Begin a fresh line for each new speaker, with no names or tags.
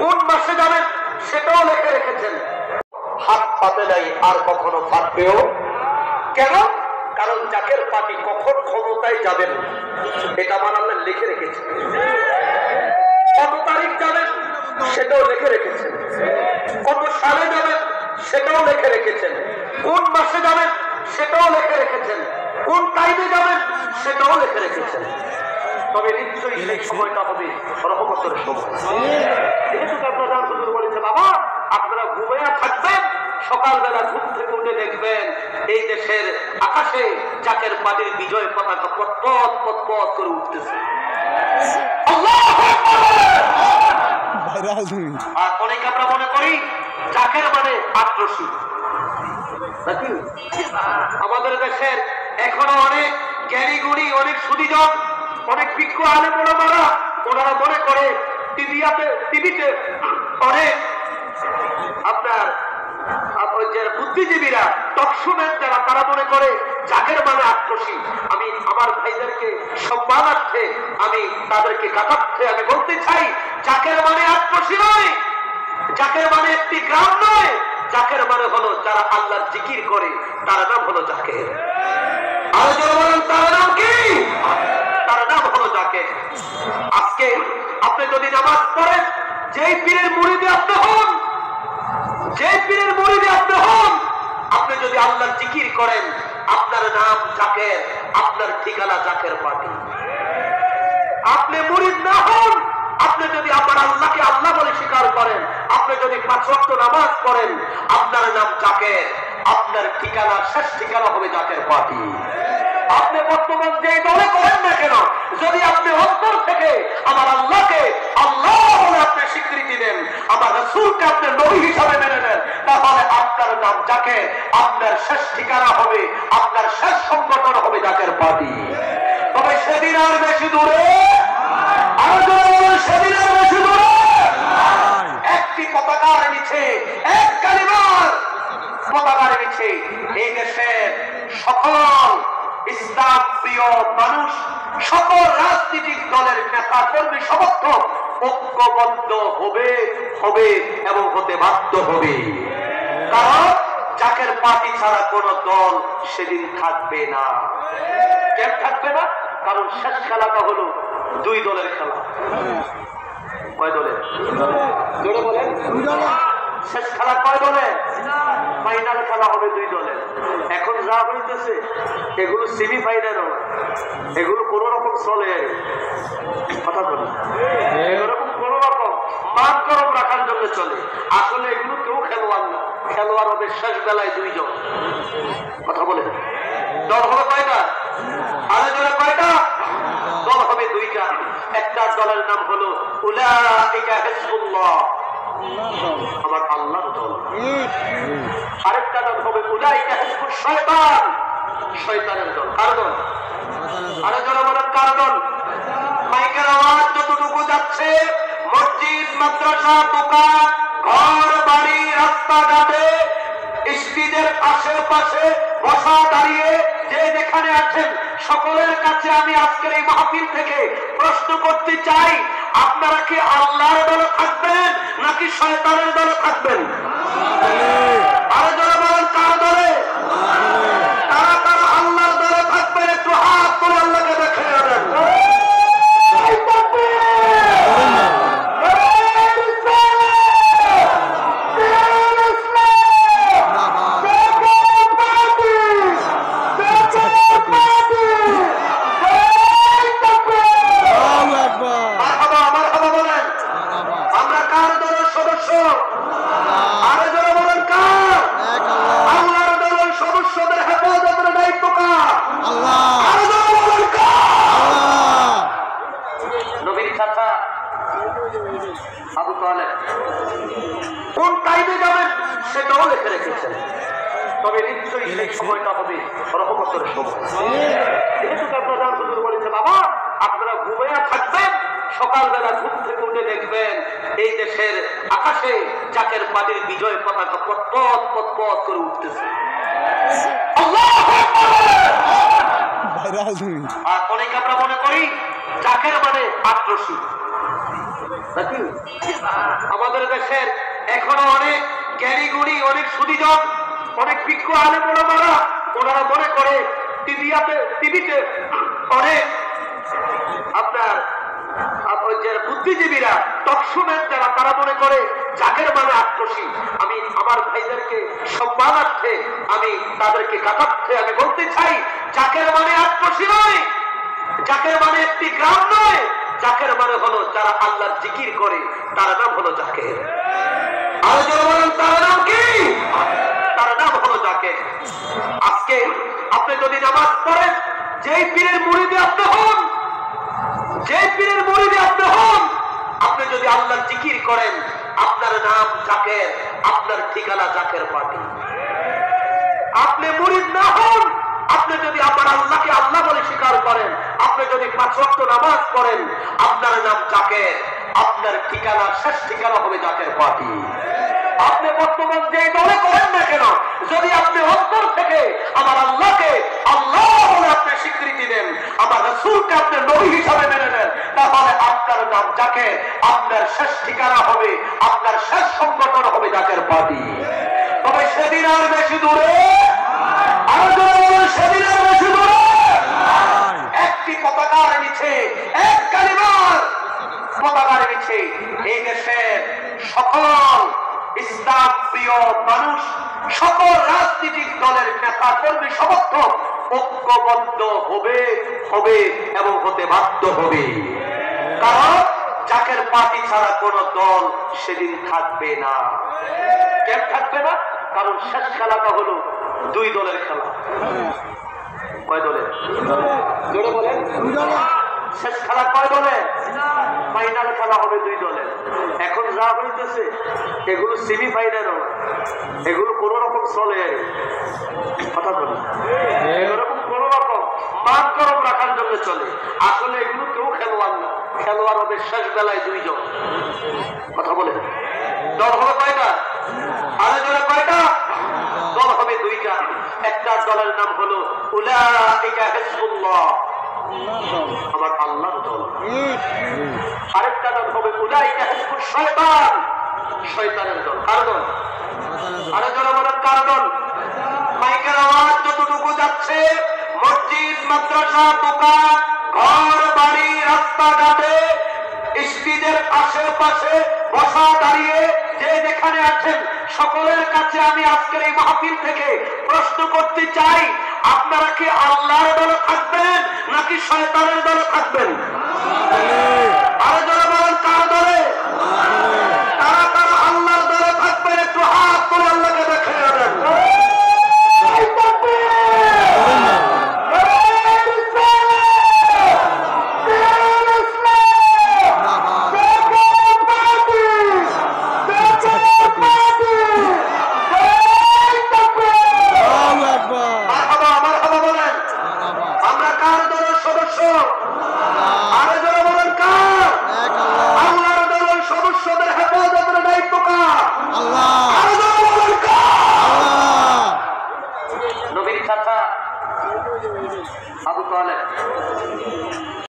কোন মাসে যাবেন সেটাও লিখে রেখেছেন। হাত পাতে নাই আর কখনো ফাটবেও কেন? কারণ জাকের পার্টি কখন ক্ষমতায় যাবেন এটা আমার আল্লাহ লিখে রেখেছেন। কত তারিখ যাবেন সেটাও লিখে রেখেছেন, কত সালে যাবেন সেটাও লিখে রেখেছেন, কোন মাসে যাবেন সেটাও লিখে রেখেছেন, কোন টাইমে যাবেন সেটাও লিখে রেখেছেন। তবে নিশ্চয়ই সেই সময়টা হবে রহমতের সময়। যেহেতু আপনারা হুজুর বলেছে বাবা আপনারা ঘুমিয়ে থাকবেন, সকালবেলা ঘুম থেকে উঠে দেখবেন এই দেশের আকাশে জাকের পার্টির বিজয় পতাকা পথ পথ পথ করে উঠতেছে। আর অনেক আমরা মনে করি জাকের মানে আত্মসী নাকি? আমাদের দেশের এখনো অনেক জ্ঞানী গুণী, অনেক সুদীজন, অনেক বিজ্ঞ আলেম ওলামারা ওনারা মনে করে টিভিতে অনেক আপনার বুদ্ধিজীবীরা টকশোম্যান যারা তারা মনে করে জাকের মানে আক্রোশী। আমি আমার ভাইদেরকে সম্মানার্থে আমি তাদেরকে কাটার্থে আমি বলতে চাই জাকের মানে আক্রোশী নয়, জাকের মানে একটি গ্রাম নয়, জাকের মানে হলো যারা আল্লাহর জিকির করে তার নাম হলো জাকের। আর যারা বলেন তার নাম কি? তার নাম হলো জাকের। আজকে আপনি যদি নামাজ পড়েন, যেই পীরের মুরিদে আপনি হন, যেই পীরের মুরিদে আপনি হন, আপনি যদি আল্লাহর জিকির করেন আপনার নাম জাকের, আপনার ঠিকানা জাকের পার্টি। আপনি মুরিদ না হন, আপনি যদি আমার আল্লাহকে আল্লাহ বলে স্বীকার করেন, আপনি যদি 5 ওয়াক্ত নামাজ পড়েন আপনার নাম জাকের, আপনার ঠিকানা শেষ ঠিকানা হবে জাকের পার্টি। আপনি বর্তমান যে দলে করেন না কেন, যদি আপনি অন্তর থেকে আমার আল্লাহকে আল্লাহ বলে আপনি স্বীকৃতি দেন, আমার রাসূলকে আপনি নবী হিসাবে মেনে নেন, তাহলে আপনার নাম জাকের, আপনার শেষ ঠিকানা হবে, আপনার শেষ সংগঠন হবে জাকের পার্টি। তবে সেদিন আর বেশি দূরে, সেদিন আর বেশি দূরে একটি পতাকার নিচে, এক কালিমার পতাকার নিচে এই দেশের সকল ইসলাম প্রিয় মানুষ, সকল রাজনৈতিক দলের নেতা কর্মী সমর্থক ঐক্যবদ্ধ হবে এবং হতে বাধ্য হবে। কারণ জাকের পার্টি ছাড়া কোন দল সেদিন থাকবে না। কেন থাকবে না? কারণ শেষ খেলাটা হলো 2 দলের খেলা। কয় দলের? জোরে বলেন। শেষ খেলা কয় দলের? ফাইনাল খেলা হবে 2 দলের। এখন যা হইতেছে এগুলো সেমিফাইনাল, এগুলো কোন রকম চলে কথা বলে, এরকম কোন রকম মান গরম রাখার জন্য চলে। আসলে এগুলো কেউ খেলোয়াড় না, খেলোয়াড় হবে শেষ বেলায় 2 জন। কথা বলে দল হবে কয়টা? আরে জোরে কয়টা? দল হবে 2টা। একটা দলের নাম হলো উলাইকা হিজবুল্লাহ, আমার আল্লাহর দল। আরেকটা নাম হবে উলাইকা হিজবুশ শয়তান, শয়তানের দল। কার দল? আরে জোরে বলেন কার দল? মাইকের আওয়াজ যতটুকু যাচ্ছে, মসজিদ, মাদ্রাসা, দোকান, ঘর বাড়ি, রাস্তাঘাটে, স্টেজের আশেপাশে বসা দাঁড়িয়ে যে যেখানে আছেন সকলের কাছে আমি আজকের এই মাহফিল থেকে প্রশ্ন করতে চাই, আপনারা কি আল্লাহর দলে থাকবেন নাকি শয়তানের দলে থাকবেন? আরে যারা বলেন কার দলে? তারা তারা আল্লাহর দলে থাকবেন, একটু হাত করে আল্লাহকে দেখে যাবেন। কোন টাইমে যাবেন সেটাও লিখে রেখেছেন। তবে নিশ্চয়ই সেই সময়টা হবে রহমতের সময়। যেহেতু আপনারা হুজুর বলেছে বাবা আপনারা ঘুমিয়ে থাকবেন, সকালবেলা ঘুম থেকে উঠে দেখবেন এই দেশের আকাশে জাকের পার্টির বিজয় পতাকা পথ পথ পথ করে উঠতেছে। আর অনেক আমরা মনে করি জাকের মানে আক্রোশী নাকি? আমাদের দেশের এখনো অনেক জ্ঞানীগুণী, অনেক সুদীজন, অনেক বিজ্ঞ আলেম ওলামারা ওনারা মনে করে টিভিতে অনেক আপনার বুদ্ধিজীবীরা টকশোম্যান যারা তারা মনে করে জাকের মানে আক্রোশী। আমি আমার ভাইদেরকে সম্মানার্থে আমি তাদেরকে কাটার্থে আমি বলতে চাই, জাকের মানে আক্রোশী নয়, জাকের মানে একটি গ্রাম নয়, জাকের মানে হলো যারা আল্লাহর জিকির করে তার নাম হলো জাকের। আর যারা বলেন তার নাম কি? তার নাম হলো জাকের। আজকে আপনি যদি নামাজ পড়েন, যেই পীরের মুরিদে আপনি হন, যেই পীরের মুরিদে আপনি হন, আপনি যদি আল্লাহর জিকির করেন, আপনার নাম জাকের, আপনার ঠিকানা জাকের পার্টি। আপনি মুরিদ না হন, আপনি যদি আমার আল্লাহকে আল্লাহ বলে স্বীকার করেন, আপনি যদি 5 ওয়াক্ত নামাজ পড়েন, আপনার নাম জাকের, আপনার ঠিকানা শেষ ঠিকানা হবে জাকের পার্টি। আপনি বর্তমান যে দলে করেন না কেন, যদি আপনি অন্তর থেকে আমার আল্লাহকে আল্লাহ বলে আপনি স্বীকৃতি দেন, আমার রাসূলকে আপনি নবী হিসাবে মেনে নেন, তাহলে আপনার নাম জাকের, আপনার শেষ ঠিকানা হবে, আপনার শেষ সংগঠন হবে জাকের পার্টি। তবে সেদিন আর বেশি দূরে, আর সেদিন আর বেশি দূরে একটি পতাকার নিচে, এক কালিমার পতাকার নিচে এই দেশের সকল ইসলাম প্রিয় মানুষ, সকল রাজনৈতিক দলের নেতা কর্মী সমর্থক ঐক্যবদ্ধ হবে এবং হতে বাধ্য হবে। কারণ জাকের পার্টি ছাড়া কোন দল সেদিন থাকবে না। কেন থাকবে না? কারণ শেষ খেলাটা হলো 2 দলের খেলা। কয় দলের? জোরে বলেন। শেষ খেলা কয় দলের? ফাইনাল খেলা হবে 2 দলের। এখন যা হইতেছে এগুলো সেমিফাইনাল, এগুলো কোন রকম চলে, কথা বলে এরকম কোন রকম মান গরম রাখার জন্য চলে। আসলে এগুলো কেউ খেলোয়াড় না, খেলোয়াড় হবে শেষ বেলায় 2 জন। কথা বলে দল হবে কয়টা? আরে জোরে কয়টা? দল হবে 2টা। একটা দলের নাম হলো উলাইকা হিজবুল্লাহ, আমার আল্লাহর দল। আরেকটা নাম হবে উলাইকা হিজবুশ শয়তান, শয়তানের দল। কার দল? আরে জোরে বলেন কার দল? মাইকের আওয়াজ যতটুকু যাচ্ছে, মসজিদ, মাদ্রাসা, দোকান, ঘর বাড়ি, রাস্তাঘাটে, স্টেজের আশেপাশে বসা দাঁড়িয়ে যে যেখানে আছেন, সকলের কাছে আমি আজকের এই মাহফিল থেকে প্রশ্ন করতে চাই, আপনারা কি আল্লাহর দলে থাকবেন নাকি শয়তানের দলে থাকবেন? আরো যারা বলেন কার দলে?